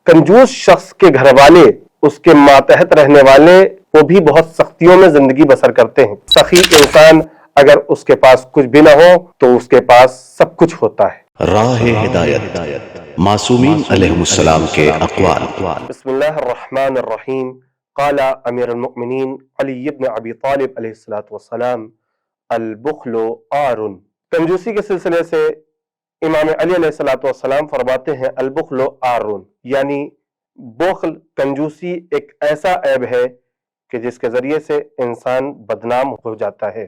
कंजूस शख्स के घर वाले, उसके मातहत रहने वाले, वो भी बहुत सख्तियों में जिंदगी बसर करते हैं। सखी इंसान अगर उसके पास कुछ भी ना हो तो उसके पास सब कुछ होता है। राह हिदायत मासूमीन अलैहिमुस्सलाम के अक़वाल। बिस्मिल्लाहिर्रहमानिर्रहीम। क़ाला अमीरुल मुमिनीन अली इब्न अबी तालिब अलैहिस्सलातु वस्सलाम, अल बुख्लु आरुन। कंजूसी के सिलसिले से इमाम अली अलैहिस्सलातु वस्सलाम फरमाते हैं, अल बुख्लु आरुन, यानी बुख्ल, कंजूसी एक ऐसा ऐब है कि जिसके जरिए से इंसान बदनाम हो जाता है।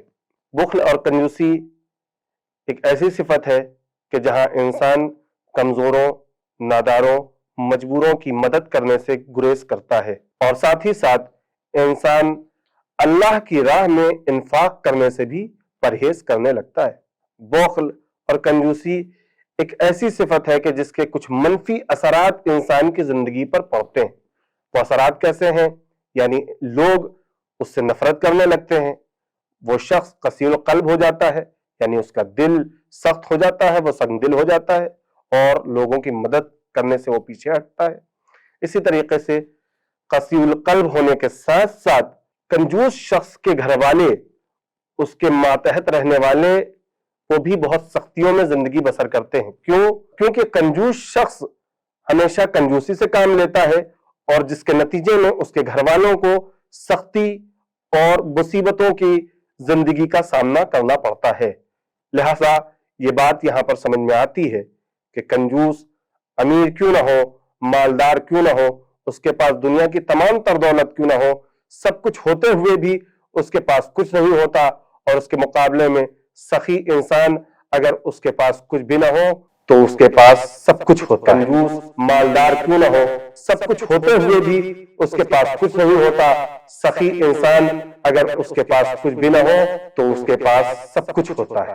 बुख्ल और कंजूसी एक ऐसी सिफत है कि जहां इंसान कमजोरों, नादारों, मजबूरों की मदद करने से गुरेज करता है और साथ ही साथ इंसान अल्लाह की राह में इंफाक करने से भी परहेज करने लगता है। बुख्ल और कंजूसी एक ऐसी सिफत है कि जिसके कुछ मनफी असरात इंसान की जिंदगी पर पड़ते हैं। वो असरात कैसे हैं? यानी लोग उससे नफरत करने लगते हैं, वो शख्स कसील कल्ब हो जाता है, यानी उसका दिल सख्त हो जाता है, वो संगदिल हो जाता है और लोगों की मदद करने से वो पीछे हटता है। इसी तरीके से कसील कल्ब होने के साथ साथ कंजूस शख्स के घर वाले, उसके मातहत रहने वाले, वो भी बहुत सख्तियों में जिंदगी बसर करते हैं। क्यों? क्योंकि कंजूस शख्स हमेशा कंजूसी से काम लेता है और जिसके नतीजे में उसके घर वालों को सख्ती और मुसीबतों की जिंदगी का सामना करना पड़ता है। लिहाजा ये बात यहां पर समझ में आती है कि कंजूस अमीर क्यों ना हो, मालदार क्यों ना हो, उसके पास दुनिया की तमाम तर दौलत क्यों ना हो, सब कुछ होते हुए भी उसके पास कुछ नहीं होता और उसके मुकाबले में सखी इंसान अगर उसके पास कुछ भी ना हो तो उसके पास सब कुछ होता है। कंजूस मालदार क्यों ना हो, सब कुछ होते हुए भी उसके पास कुछ नहीं होता। सखी इंसान अगर उसके पास कुछ भी ना हो तो उसके पास सब कुछ होता है।